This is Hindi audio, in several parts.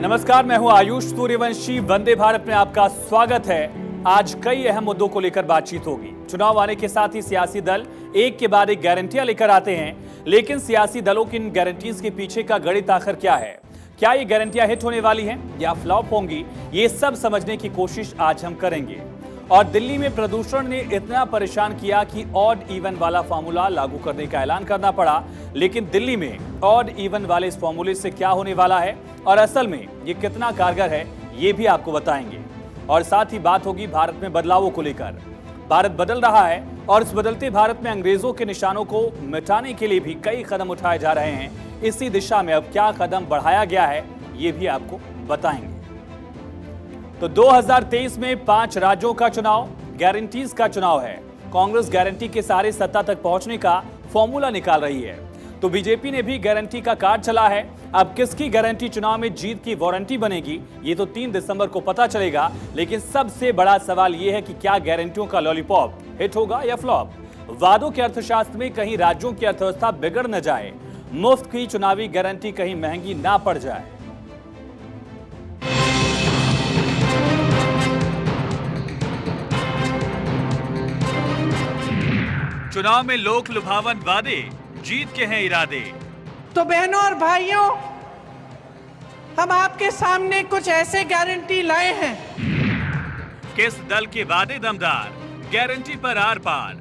नमस्कार, मैं हूं आयुष सूर्यवंशी। वंदे भारत में आपका स्वागत है। आज कई अहम मुद्दों को लेकर बातचीत होगी। चुनाव आने के साथ ही सियासी दल एक के बाद एक गारंटियां लेकर आते हैं, लेकिन सियासी दलों की इन गारंटीज के पीछे का गणित आखिर क्या है? क्या ये गारंटियां हिट होने वाली हैं या फ्लॉप होंगी? ये सब समझने की कोशिश आज हम करेंगे। और दिल्ली में प्रदूषण ने इतना परेशान किया कि ऑड इवन वाला फॉर्मूला लागू करने का ऐलान करना पड़ा। लेकिन दिल्ली में ऑड इवन वाले इस फॉर्मूले से क्या होने वाला है और असल में ये कितना कारगर है, ये भी आपको बताएंगे। और साथ ही बात होगी भारत में बदलावों को लेकर। भारत बदल रहा है और इस बदलते भारत में अंग्रेजों के निशानों को मिटाने के लिए भी कई कदम उठाए जा रहे हैं। इसी दिशा में अब क्या कदम बढ़ाया गया है, ये भी आपको बताएंगे। तो 2023 में 5 राज्यों का चुनाव, गारंटीज का चुनाव है। कांग्रेस गारंटी के सहारे सत्ता तक पहुंचने का फॉर्मूला निकाल रही है, तो बीजेपी ने भी गारंटी का कार्ड चला है। अब किसकी गारंटी चुनाव में जीत की वारंटी बनेगी, ये तो 3 दिसंबर को पता चलेगा। लेकिन सबसे बड़ा सवाल यह है कि क्या गारंटियों का लॉलीपॉप हिट होगा या फ्लॉप? वादों के अर्थशास्त्र में कहीं राज्यों की अर्थव्यवस्था बिगड़ न जाए, मुफ्त की चुनावी गारंटी कहीं महंगी ना पड़ जाए। चुनाव में लोक लुभावन वादे, जीत के हैं इरादे। तो बहनों और भाइयों, हम आपके सामने कुछ ऐसे गारंटी लाए हैं। किस दल के वादे दमदार, गारंटी पर आर पार।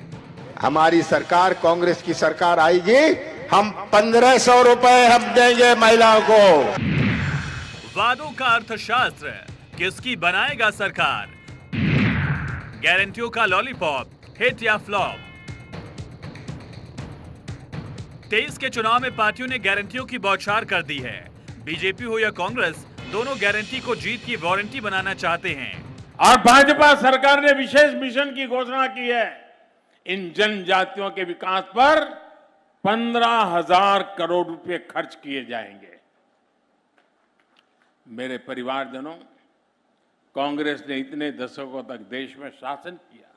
हमारी सरकार, कांग्रेस की सरकार आएगी, हम 1500 रुपए हम देंगे महिलाओं को। वादों का अर्थशास्त्र, किसकी बनाएगा सरकार? गारंटियों का लॉलीपॉप, हिट या फ्लॉप? 23 के चुनाव में पार्टियों ने गारंटियों की बौछार कर दी है। बीजेपी हो या कांग्रेस, दोनों गारंटी को जीत की वारंटी बनाना चाहते हैं। और भाजपा सरकार ने विशेष मिशन की घोषणा की है। इन जनजातियों के विकास पर 15,000 करोड़ रुपए खर्च किए जाएंगे। मेरे परिवारजनों, कांग्रेस ने इतने दशकों तक देश में शासन किया।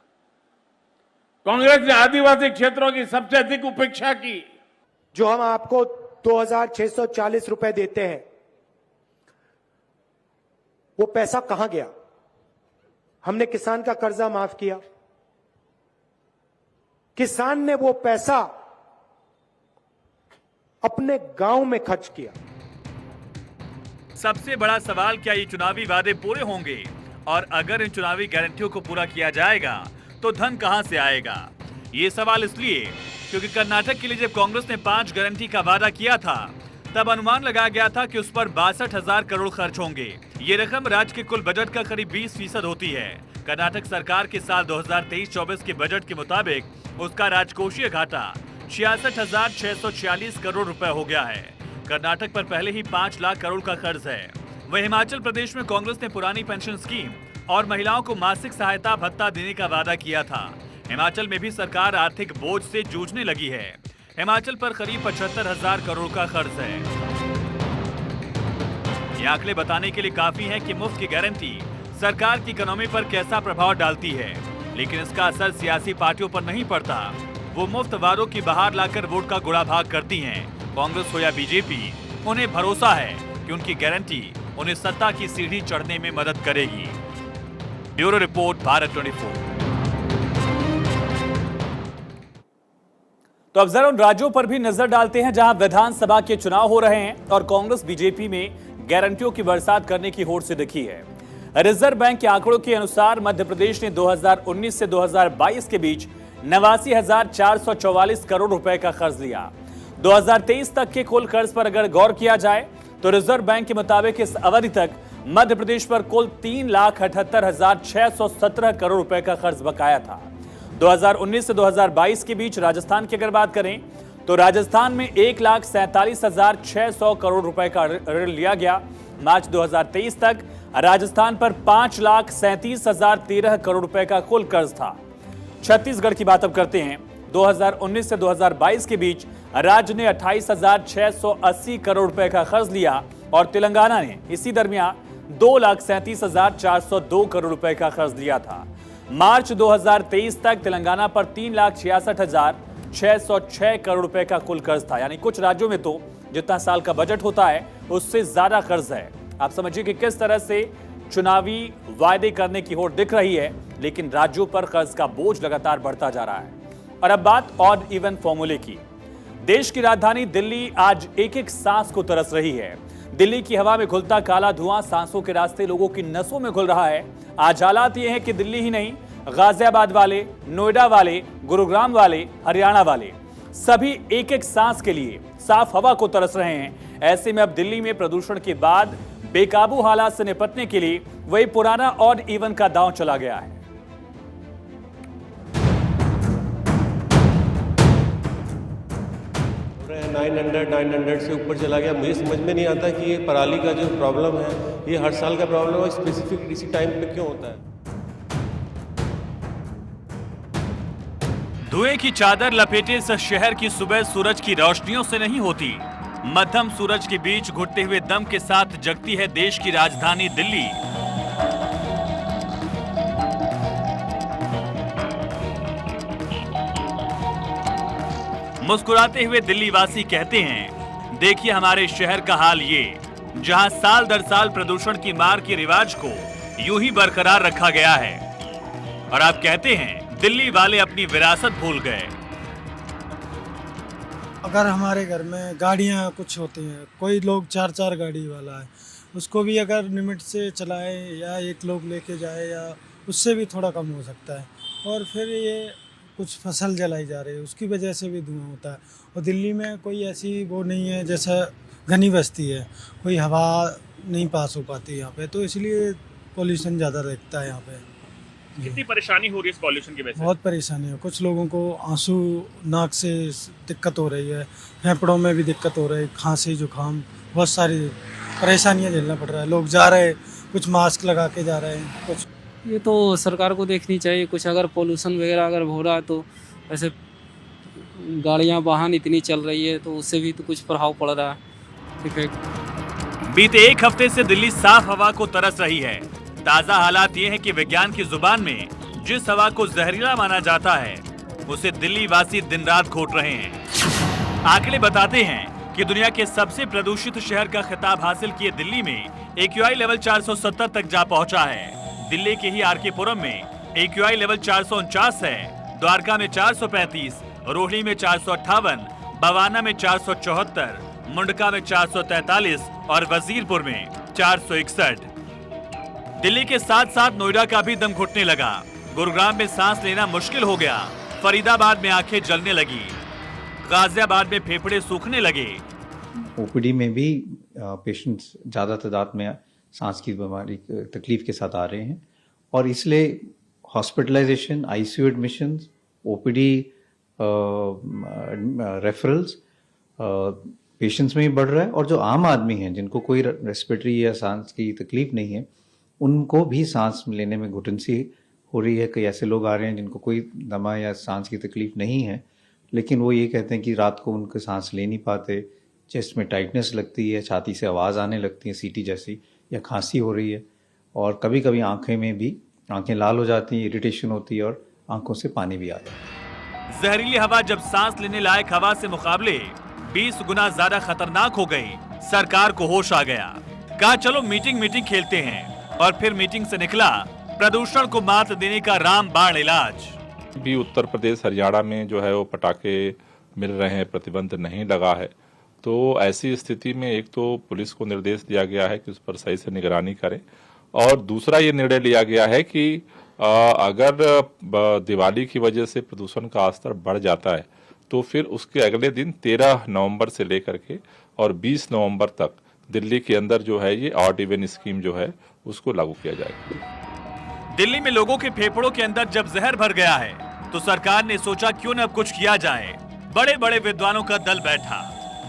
कांग्रेस ने आदिवासी क्षेत्रों की सबसे अधिक उपेक्षा की। जो हम आपको 2,640 रुपए देते हैं, वो पैसा कहां गया? हमने किसान का कर्जा माफ किया। किसान ने वो पैसा अपने गांव में खर्च किया। सबसे बड़ा सवाल, क्या ये चुनावी वादे पूरे होंगे? और अगर इन चुनावी गारंटियों को पूरा किया जाएगा तो धन कहां से आएगा? ये सवाल इसलिए क्योंकि कर्नाटक के लिए जब कांग्रेस ने 5 गारंटी का वादा किया था, तब अनुमान लगाया गया था कि उस पर 62,000 करोड़ खर्च होंगे। ये रकम राज्य के कुल बजट का करीब 20% होती है। कर्नाटक सरकार के साल 2023-24 के बजट के मुताबिक उसका राजकोषीय घाटा 66,646 करोड़ रुपए हो गया है। कर्नाटक पर पहले ही 5 लाख करोड़ का कर्ज है। वहीं हिमाचल प्रदेश में कांग्रेस ने पुरानी पेंशन स्कीम और महिलाओं को मासिक सहायता भत्ता देने का वादा किया था। हिमाचल में भी सरकार आर्थिक बोझ से जूझने लगी है। हिमाचल पर करीब 75,000 करोड़ का खर्च है। ये आंकड़े बताने के लिए काफी है कि मुफ्त की गारंटी सरकार की इकोनॉमी पर कैसा प्रभाव डालती है। लेकिन इसका असर सियासी पार्टियों पर नहीं पड़ता। वो मुफ्त वादों की बहार लाकर वोट का गुड़ा भाग करती हैं। कांग्रेस हो या बीजेपी, उन्हें भरोसा है कि उनकी गारंटी उन्हें सत्ता की सीढ़ी चढ़ने में मदद करेगी। Bureau report, Bharat 24। तो अब जरा उन राज्यों पर भी नजर डालते हैं जहां विधानसभा के चुनाव हो रहे हैं और कांग्रेस बीजेपी में गारंटियों की बरसात करने की होड़ से दिखी है। रिजर्व बैंक के आंकड़ों के अनुसार मध्य प्रदेश ने 2019 से 2022 के बीच 89,444 करोड़ रुपए का कर्ज लिया। 2023 तक के कुल कर्ज पर अगर गौर किया जाए तो रिजर्व बैंक के मुताबिक इस अवधि तक मध्य प्रदेश पर कुल 3,78,617 करोड़ रुपए का कर्ज बकाया था। 2019 से 2022 के बीच राजस्थान की अगर बात करें तो राजस्थान में 1,47,600 करोड़ रुपए का ऋण लिया गया। मार्च 2023 तक राजस्थान पर 5,37,013 करोड़ रुपए का कुल कर्ज था। छत्तीसगढ़ की बात अब करते हैं। 2019 से 2022 के बीच राज्य ने 28,680 करोड़ रुपए का कर्ज लिया और तेलंगाना ने इसी दरमियान 2,37,402 करोड़ रुपए का कर्ज लिया था। मार्च 2023 तक तेलंगाना पर 3,66,606 करोड़ रुपए का कुल कर्ज था। यानी कुछ राज्यों में तो जितना साल का बजट होता है उससे ज्यादा कर्ज है। आप समझिए कि किस तरह से चुनावी वायदे करने की होड़ दिख रही है, लेकिन राज्यों पर कर्ज का बोझ लगातार बढ़ता जा रहा है। और अब बात ऑड इवन फॉर्मूले की। देश की राजधानी दिल्ली आज एक एक सांस को तरस रही है। दिल्ली की हवा में घुलता काला धुआं सांसों के रास्ते लोगों की नसों में घुल रहा है। आज हालात ये हैं कि दिल्ली ही नहीं, गाजियाबाद वाले, नोएडा वाले, गुरुग्राम वाले, हरियाणा वाले सभी एक एक सांस के लिए साफ हवा को तरस रहे हैं। ऐसे में अब दिल्ली में प्रदूषण के बाद बेकाबू हालात से निपटने के लिए वही पुराना ऑड इवन का दांव चला गया है। 900 से ऊपर चला गया। मुझे समझ में नहीं आता कि ये पराली का जो प्रॉब्लम है, ये हर साल का प्रॉब्लम है, स्पेसिफिक इसी टाइम पे क्यों होता है? धुएं की चादर लपेटे इस शहर की सुबह सूरज की रोशनियों से नहीं होती। मध्यम सूरज के बीच घुटते हुए दम के साथ जगती है देश की राजधानी दिल्ली। मुस्कुराते हुए दिल्ली वासी कहते हैं, देखिए हमारे शहर का हाल ये, जहां साल दर साल प्रदूषण की मार के रिवाज को यूं ही बरकरार रखा गया है। और आप कहते हैं दिल्ली वाले अपनी विरासत भूल गए। अगर हमारे घर में गाड़ियां कुछ होती हैं, कोई लोग 4-4 गाड़ी वाला है, उसको भी अगर लिमिट से चलाए या एक लोग लेके जाए या उससे भी थोड़ा कम हो सकता है। और फिर ये कुछ फसल जलाई जा रही है, उसकी वजह से भी धुआं होता है। और दिल्ली में कोई ऐसी वो नहीं है, जैसा घनी बस्ती है, कोई हवा नहीं पास हो पाती यहाँ पे, तो इसलिए पॉल्यूशन ज़्यादा रहता है यहाँ पे। कितनी परेशानी हो रही है इस पॉल्यूशन की वजह से? बहुत परेशानी है। कुछ लोगों को आंसू नाक से दिक्कत हो रही है, फेफड़ों में भी दिक्कत हो रही है, खांसी जुकाम, बहुत सारी परेशानियां झेलना पड़ रहा है। लोग जा रहे हैं, कुछ मास्क लगा के जा रहे हैं, कुछ ये तो सरकार को देखनी चाहिए। कुछ अगर पोल्यूशन वगैरह अगर हो रहा है तो ऐसे गाड़ियां वाहन इतनी चल रही है तो उससे भी तो कुछ प्रभाव पड़ रहा है। इफेक्ट बीते एक हफ्ते से दिल्ली साफ हवा को तरस रही है। ताजा हालात ये है कि विज्ञान की जुबान में जिस हवा को जहरीला माना जाता है, उसे दिल्ली वासी दिन रात घोट रहे हैं। आंकड़े बताते हैं कि दुनिया के सबसे प्रदूषित शहर का खिताब हासिल किए दिल्ली में AQI लेवल 470 तक जा पहुंचा है। दिल्ली के ही आरके पुरम में AQI लेवल 449 है, द्वारका में 435, रोहिणी में 458, बवाना में 474, मुंडका में 443 और वजीरपुर में 461। दिल्ली के साथ साथ नोएडा का भी दम घुटने लगा। गुरुग्राम में सांस लेना मुश्किल हो गया, फरीदाबाद में आंखें जलने लगी, गाजियाबाद में फेफड़े सूखने लगे। ओपीडी में भी पेशेंट्स ज़्यादा तादाद में सांस की बीमारी तकलीफ के साथ आ रहे हैं और इसलिए hospitalisation, ICU admissions, OPD referrals patients में भी बढ़ रहा है। और जो आम आदमी हैं जिनको कोई रेस्पिरेटरी या सांस की तकलीफ नहीं है, उनको भी सांस लेने में घुटन सी हो रही है। कई ऐसे लोग आ रहे हैं जिनको कोई दमा या सांस की तकलीफ नहीं है, लेकिन वो ये कहते हैं कि रात को उनको सांस ले नहीं पाते, चेस्ट में टाइटनेस लगती है, छाती से आवाज़ आने लगती है सीटी जैसी, या खांसी हो रही है। और कभी कभी आंखें में भी आंखें लाल हो जाती हैं, इरिटेशन होती है और आंखों से पानी भी आता है। जहरीली हवा जब सांस लेने लायक हवा से मुकाबले 20 गुना ज्यादा खतरनाक हो गई, सरकार को होश आ गया। कहा चलो मीटिंग खेलते हैं, और फिर मीटिंग से निकला प्रदूषण को मात देने का रामबाण इलाज। भी उत्तर प्रदेश, हरियाणा में जो है वो पटाखे मिल रहे हैं, प्रतिबंध नहीं लगा है। तो ऐसी स्थिति में एक तो पुलिस को निर्देश दिया गया है कि उस पर सही से निगरानी करें, और दूसरा ये निर्णय लिया गया है कि अगर दिवाली की वजह से प्रदूषण का स्तर बढ़ जाता है तो फिर उसके अगले दिन 13 नवंबर से लेकर के और 20 नवंबर तक दिल्ली के अंदर जो है ये ऑड इवन स्कीम जो है उसको लागू किया जाएगा। दिल्ली में लोगों के फेफड़ों के अंदर जब जहर भर गया है तो सरकार ने सोचा क्यों न अब कुछ किया जाए। बड़े बड़े विद्वानों का दल बैठा,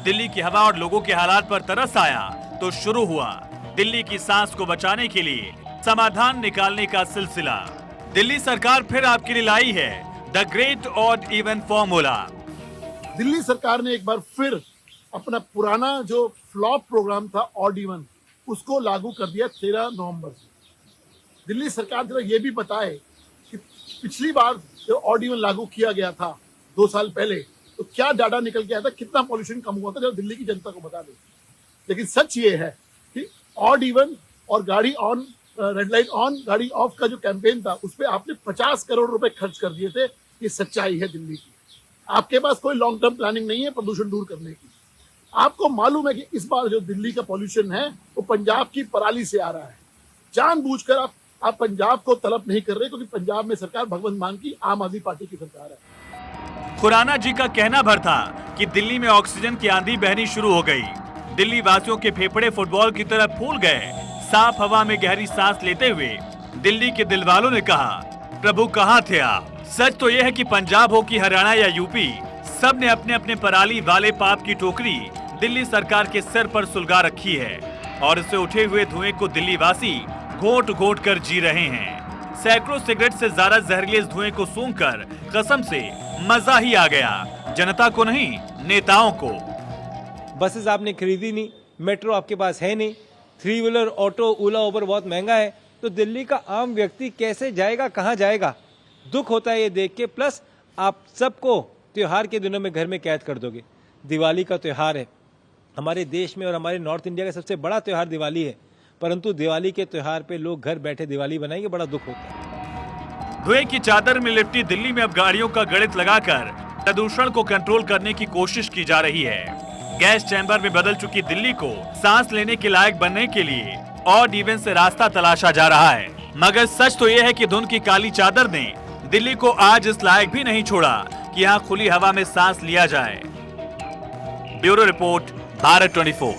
दिल्ली की हवा और लोगों के हालात पर तरस आया तो शुरू हुआ दिल्ली की सांस को बचाने के लिए समाधान निकालने का सिलसिला। दिल्ली सरकार फिर आपके लिए लाई है the great odd even formula. Delhi सरकार ने एक बार फिर अपना पुराना जो फ्लॉप प्रोग्राम था ऑड इवन, उसको लागू कर दिया 13 नवंबर से। दिल्ली सरकार जरा ये भी बताए कि पिछली बार जो ऑड इवन लागू किया गया था 2 साल पहले, तो क्या डाटा निकल के आया था, कितना पॉल्यूशन कम हुआ था, जरा दिल्ली की जनता को बता दे। लेकिन सच ये है कि ऑड इवन और गाड़ी ऑन, रेड लाइट ऑन गाड़ी ऑफ का जो कैंपेन था उस पर आपने 50 करोड़ रुपए खर्च कर दिए थे। ये सच्चाई है दिल्ली की। आपके पास कोई लॉन्ग टर्म प्लानिंग नहीं है प्रदूषण दूर करने की। आपको मालूम है कि इस बार जो दिल्ली का पॉल्यूशन है वो पंजाब की पराली से आ रहा है। जानबूझकर आप पंजाब को तलब नहीं कर रहे, क्योंकि पंजाब में सरकार भगवंत मान की आम आदमी पार्टी की सरकार है। खुराना जी का कहना भर था कि दिल्ली में ऑक्सीजन की आंधी बहनी शुरू हो गई। दिल्ली वासियों के फेफड़े फुटबॉल की तरह फूल गए। साफ हवा में गहरी सांस लेते हुए दिल्ली के दिलवालों ने कहा, प्रभु कहाँ थे आप। सच तो यह है कि पंजाब हो कि हरियाणा या यूपी, सब ने अपने अपने पराली वाले पाप की टोकरी दिल्ली सरकार के सिर पर सुलगा रखी है और इससे उठे हुए धुएं को दिल्ली वासी घोंट घोंट कर जी रहे हैं। सैकड़ों सिगरेट से ज्यादा जहरीले इस धुएं को सूंघकर कसम से मजा ही आ गया, जनता को नहीं नेताओं को। बसेस आपने खरीदी नहीं, मेट्रो आपके पास है नहीं, 3 व्हीलर ऑटो ओला उबर बहुत महंगा है, तो दिल्ली का आम व्यक्ति कैसे जाएगा, कहाँ जाएगा। दुख होता है ये देख के। प्लस आप सबको त्योहार के दिनों में घर में कैद कर दोगे। दिवाली का त्योहार है हमारे देश में और हमारे नॉर्थ इंडिया का सबसे बड़ा त्योहार दिवाली है, परंतु दिवाली के त्योहार पे लोग घर बैठे दिवाली बनाएंगे, बड़ा दुख होता है। धुएं की चादर में लिपटी दिल्ली में अब गाड़ियों का गणित लगाकर प्रदूषण को कंट्रोल करने की कोशिश की जा रही है। गैस चैम्बर में बदल चुकी दिल्ली को सांस लेने के लायक बनने के लिए ऑड इवन से रास्ता तलाशा जा रहा है। मगर सच तो यह है कि धुंध की काली चादर ने दिल्ली को आज इस लायक भी नहीं छोड़ा कि यहाँ खुली हवा में सांस लिया जाए। Bureau report, Bharat 24।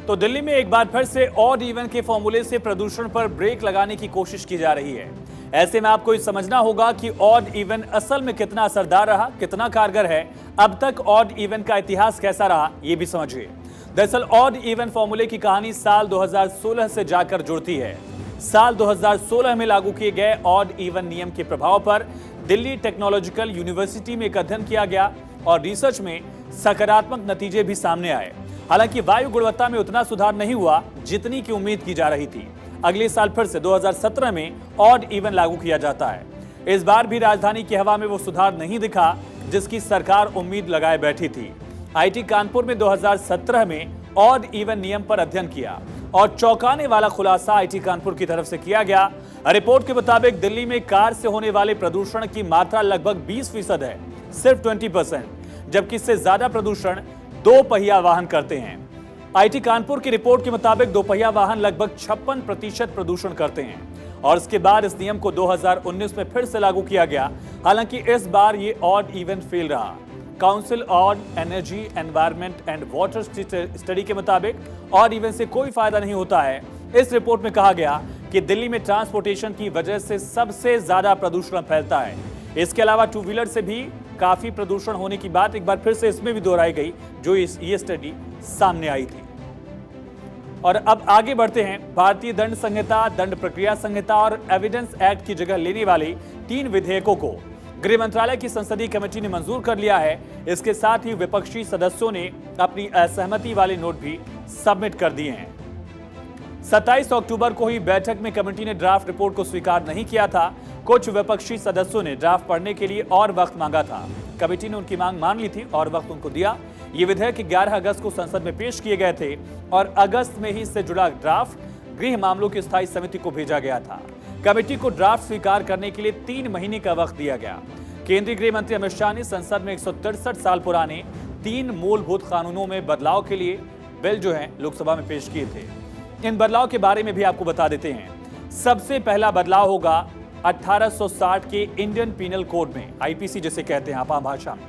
तो दिल्ली में एक बार फिर से ऑड इवन के फॉर्मूले से प्रदूषण पर ब्रेक लगाने की कोशिश की जा रही है। ऐसे में आपको ये समझना होगा कि ऑड इवन असल में कितना असरदार रहा, कितना कारगर है। अब तक ऑड इवन का इतिहास कैसा रहा, ये भी समझिए। दरअसल ऑड इवन फॉर्मूले की कहानी साल 2016 से जाकर जुड़ती है। साल 2016 में लागू किए गए ऑड इवन नियम के प्रभाव पर दिल्ली टेक्नोलॉजिकल यूनिवर्सिटी में एक अध्ययन किया गया और रिसर्च में सकारात्मक नतीजे भी सामने आए। हालांकि वायु गुणवत्ता में उतना सुधार नहीं हुआ जितनी की उम्मीद की जा रही थी। अगले साल फिर से 2017 में ऑड इवन लागू किया जाता है। इस बार भी राजधानी की हवा में वो सुधार नहीं दिखा जिसकी सरकार उम्मीद लगाए बैठी थी। आईटी कानपुर में 2017 में ऑड इवन नियम पर अध्ययन किया और चौंकाने वाला खुलासा आईटी कानपुर की तरफ से किया गया। रिपोर्ट के मुताबिक दिल्ली में कार से होने वाले प्रदूषण की मात्रा लगभग 20% है, सिर्फ 20%, जबकि इससे ज्यादा प्रदूषण दो पहिया वाहन करते हैं। आईटी कानपुर की रिपोर्ट के मुताबिक दोपहिया वाहन लगभग 56% प्रदूषण करते हैं और इसके बाद इस नियम को 2019 में फिर से लागू किया गया। हालांकि इस बार ये ऑड इवन फेल रहा। Council on energy, environment and water study के मुताबिक ऑड इवन से कोई फायदा नहीं होता है। इस रिपोर्ट में कहा गया कि दिल्ली में ट्रांसपोर्टेशन की वजह से सबसे ज्यादा प्रदूषण फैलता है। इसके अलावा टू व्हीलर से भी काफी प्रदूषण होने की बात एक बार फिर से इसमें भी दोहराई गई, जो ये स्टडी सामने आई थी। और अब आगे बढ़ते हैं। भारतीय दंड संहिता, दंड प्रक्रिया संहिता और एविडेंस एक्ट की जगह लेने वाले 3 विधेयकों को गृह मंत्रालय की संसदीय कमेटी ने मंजूर कर लिया है। इसके साथ ही विपक्षी सदस्यों ने अपनी असहमति वाले नोट भी सबमिट कर दिए हैं। 27 अक्टूबर को ही बैठक में कमेटी ने ड्राफ्ट रिपोर्ट को स्वीकार नहीं किया था। कुछ विपक्षी सदस्यों ने ड्राफ्ट पढ़ने के लिए और वक्त मांगा था। कमेटी ने उनकी मांग मान ली थी और वक्त उनको दिया। ये विधेयक 11 अगस्त को संसद में पेश किए गए थे और अगस्त में ही इससे जुड़ा ड्राफ्ट गृह मामलों की स्थायी समिति को भेजा गया था। कमेटी को ड्राफ्ट स्वीकार करने के लिए 3 महीने का वक्त दिया गया। केंद्रीय गृह मंत्री अमित शाह ने संसद में 163 साल पुराने 3 मूलभूत कानूनों में बदलाव के लिए बिल जो है लोकसभा में पेश किए थे। इन बदलाव के बारे में भी आपको बता देते हैं। सबसे पहला बदलाव होगा 1860 के इंडियन पीनल कोड में, आईपीसी जिसे कहते हैं आम भाषा में।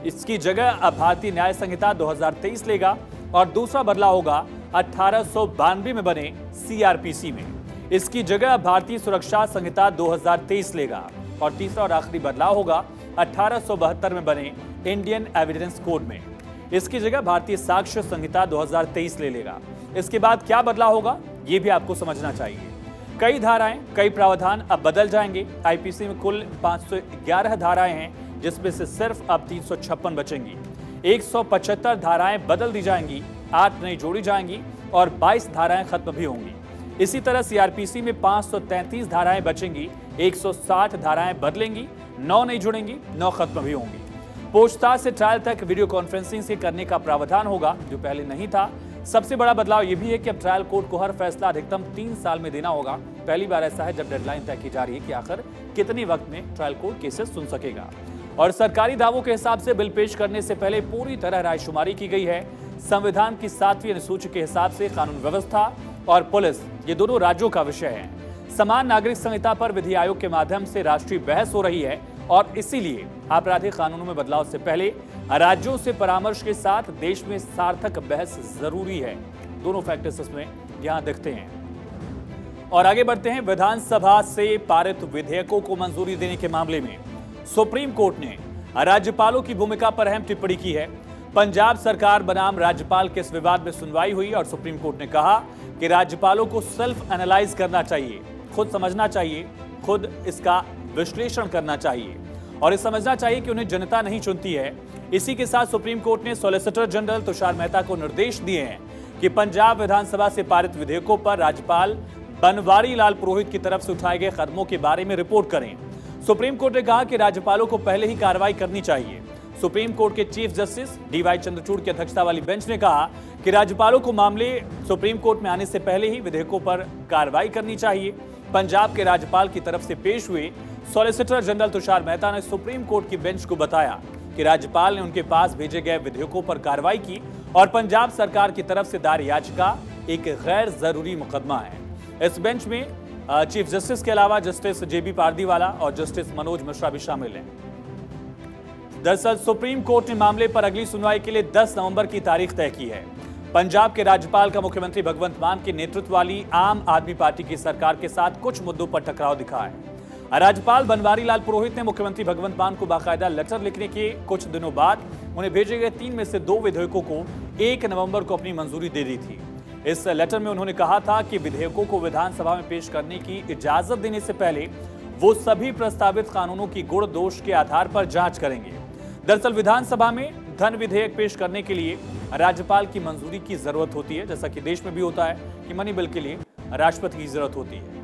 इसकी जगह अब भारतीय न्याय संहिता 2023 लेगा और दूसरा बदलाव होगा 1892 में बने सीआरपीसी में। इसकी जगह भारतीय सुरक्षा संहिता 2023 लेगा और तीसरा और आखिरी बदलाव होगा 1872 में बने इंडियन एविडेंस कोड में। इसकी जगह भारतीय साक्ष्य संहिता 2023 ले लेगा। इसके बाद क्या बदलाव होगा ये भी आपको समझना चाहिए। कई धाराएं, कई प्रावधान अब बदल जाएंगे। आईपीसी में कुल 511 धाराएं हैं, जिसमें से सिर्फ अब 356 बचेंगी। 175 धाराएं बदल दी जाएंगी, 8 नई जोड़ी जाएंगी और 22 धाराएं खत्म भी होंगी। इसी तरह सीआरपीसी में 533 धाराएं बचेंगी, 160 धाराएं बदलेंगी, 9 नई जुड़ेंगी, 9 खत्म भी होंगी। पूछताछ से ट्रायल तक वीडियो कॉन्फ्रेंसिंग से करने का प्रावधान होगा, जो पहले नहीं था। सबसे बड़ा बदलाव यह भी है कि अब ट्रायल कोर्ट को हर फैसला अधिकतम 3 साल में देना होगा। पहली बार ऐसा है जब डेडलाइन तय की जा रही है कि आखिर कितने वक्त में ट्रायल कोर्ट केसेस सुन सकेगा। और सरकारी दावों के हिसाब से बिल पेश करने से पहले पूरी तरह रायशुमारी की गई है। संविधान की 7वीं अनुसूची के हिसाब से कानून व्यवस्था और पुलिस ये दोनों राज्यों का विषय है। समान नागरिक संहिता पर विधि आयोग के माध्यम से राष्ट्रीय बहस हो रही है और इसीलिए आपराधिक कानूनों में बदलाव से पहले राज्यों से परामर्श के साथ देश में सार्थक बहस जरूरी है। दोनों फैक्टर्स इसमें यहां दिखते हैं। और आगे बढ़ते हैं। विधानसभा से पारित विधेयकों को मंजूरी देने के मामले में सुप्रीम कोर्ट ने राज्यपालों की भूमिका पर अहम टिप्पणी की है। पंजाब सरकार बनाम राज्यपाल के इस विवाद में सुनवाई हुई और सुप्रीम कोर्ट ने कहा कि राज्यपालों को सेल्फ एनालाइज करना चाहिए, खुद समझना चाहिए, खुद इसका विश्लेषण करना चाहिए और ये समझना चाहिए कि उन्हें जनता नहीं चुनती है। इसी के साथ सुप्रीम कोर्ट ने सॉलिसिटर जनरल तुषार मेहता को निर्देश दिए हैं कि पंजाब विधानसभा से पारित विधेयकों पर राज्यपाल बनवारी लाल पुरोहित की तरफ से उठाए गए कदमों के बारे में रिपोर्ट करें। सुप्रीम कोर्ट ने कहा कि राज्यपालों को पहले ही कार्रवाई करनी चाहिए। सुप्रीम कोर्ट के चीफ जस्टिस डीवाई चंद्रचूड़ की अध्यक्षता वाली बेंच ने कहा कि राज्यपालों को मामले सुप्रीम कोर्ट में आने से पहले ही विधेयकों पर कार्रवाई करनी चाहिए। पंजाब के राज्यपाल की तरफ से पेश हुए सॉलिसिटर जनरल तुषार मेहता ने सुप्रीम कोर्ट की बेंच को बताया कि राज्यपाल ने उनके पास भेजे गए विधेयकों पर कार्रवाई की और पंजाब सरकार की तरफ से दायर याचिका एक गैर जरूरी मुकदमा है। इस बेंच में चीफ जस्टिस के अलावा जस्टिस जेबी पारदीवाला और जस्टिस मनोज मिश्रा भी शामिल हैं। दरअसल सुप्रीम कोर्ट ने मामले पर अगली सुनवाई के लिए 10 नवंबर की तारीख तय की है। पंजाब के राज्यपाल का मुख्यमंत्री भगवंत मान के नेतृत्व वाली आम आदमी पार्टी की सरकार के साथ कुछ मुद्दों पर टकराव दिखा है। राज्यपाल बनवारी लाल पुरोहित ने मुख्यमंत्री भगवंत मान को बाकायदा लेटर लिखने के कुछ दिनों बाद उन्हें भेजे गए 3 में से 2 विधेयकों को 1 नवंबर को अपनी मंजूरी दे दी थी। इस लेटर में उन्होंने कहा था कि विधेयकों को विधानसभा में पेश करने की इजाजत देने से पहले वो सभी प्रस्तावित कानूनों की गुण दोष के आधार पर जांच करेंगे। दरअसल विधानसभा में धन विधेयक पेश करने के लिए राज्यपाल की मंजूरी की जरूरत होती है, जैसा कि देश में भी होता है कि मनी बिल के लिए राष्ट्रपति की जरूरत होती है।